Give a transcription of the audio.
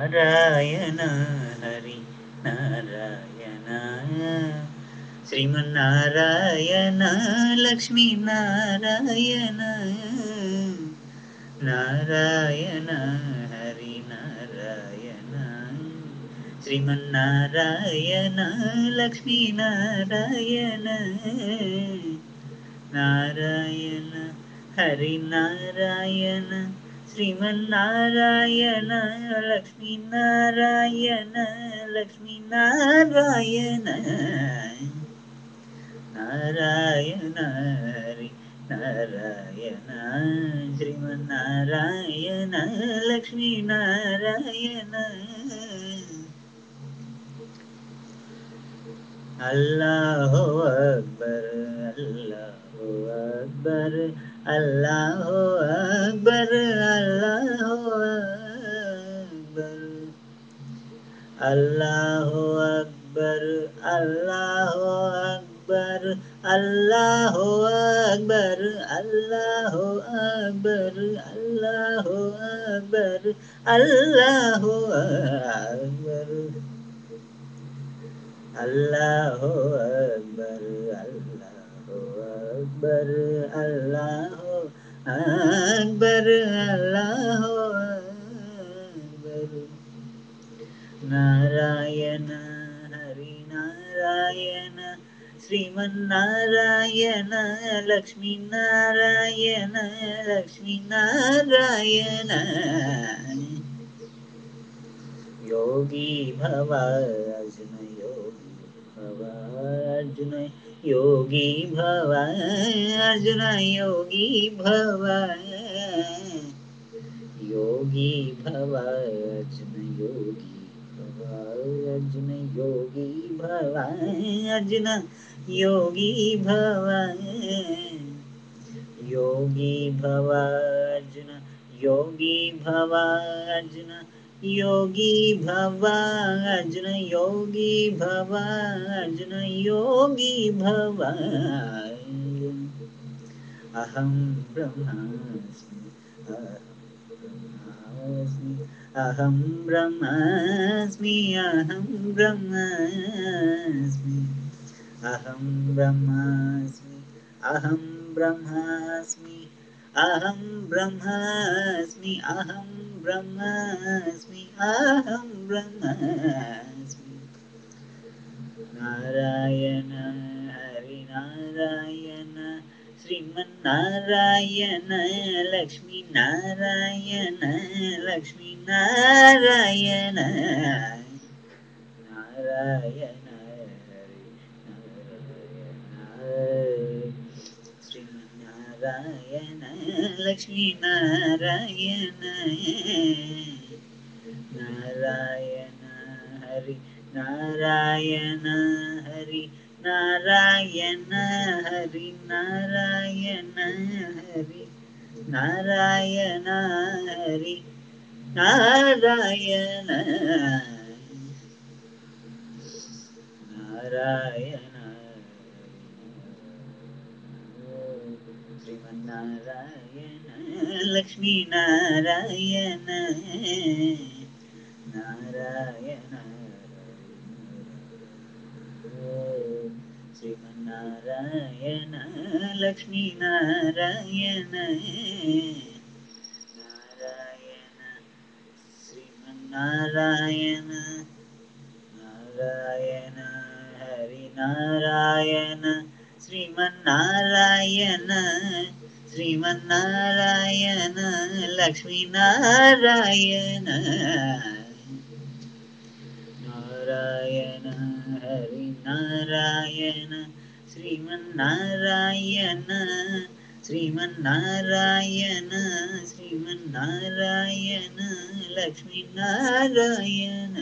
నారాయణ హరి నారాయణ శ్రీమన్నారాయణ లక్ష్మీ నారాయణ నారాయణ హరి నారాయణ శ్రీమన్నారాయణ లక్ష్మీ నారాయణ నారాయణ హరి నారాయణ శ్రీమన్నారాయణ లక్ష్మీ నారాయణ లక్ష్మీ నారాయణ నారాయణ హరి నారాయణ శ్రీమన్నారాయణ లక్ష్మీ నారాయణ అల్లాహు అక్బర్ అల్లాహు అక్బర్ అల్లాహు అక్బర్ అల్లాహు అక్బర్ అల్లాహు అక్బర్ అల్లాహు అక్బర్ అల్లాహు అక్బర్ అల్లాహు అక్బర్ అల్లాహు అక్బర్ అల్లాహు అక్బర్ అల్లాహు అక్బర్ అల్లాహు అక్బర్ అల్లాహు అక్బర్ నారాయణ హరి నారాయణ శ్రీమన్నారాయణ లక్ష్మీ నారాయణ లక్ష్మీ నారాయణ योगी भवा अर्जुन योगी भवा अर्जुन योगी भवा अर्जुन योगी भवा योगी भवा अर्जुन योगी भवा अर्जुन योगी भवा अर्जुन योगी भवा योगी भवा अर्जुन योगी भवा अर्जुन योगी भवा अर्जुन योगी भवा अर्जुन योगी भवा अहं ब्रह्मास्मि अहं ब्रह्मास्मि अहं ब्रह्मास्मि अहं ब्रह्मास्मि अहं ब्रह्मास्मि अहं ब्रह्मास्मि अहं ब्रह्मास्मि अहं ब्रह्मास्मि नारायण हरि नारायण श्रीमन्नारायण लक्ष्मी नारायण लक्ष्मी नारायण नारायण हरि नारायण श्रीमन्नारायण लक्ष्मी नारायण नारायण हरि नारायण हरि नारायण हरि नारायण हरि नारायण हरि नारायण नारायण श्रीमन्नारायण लक्ष्मी नारायण नारायण श्रीमन्नारायण लक्ष्मी नारायण नारायण श्रीमन्नारायण नारायण हरि नारायण श्रीमन्नारायण श्रीमन्नारायण लक्ष्मी नारायण नारायण हरि नारायण श्रीमन्नारायण श्रीमन्नारायण श्रीमन्नारायण लक्ष्मी नारायण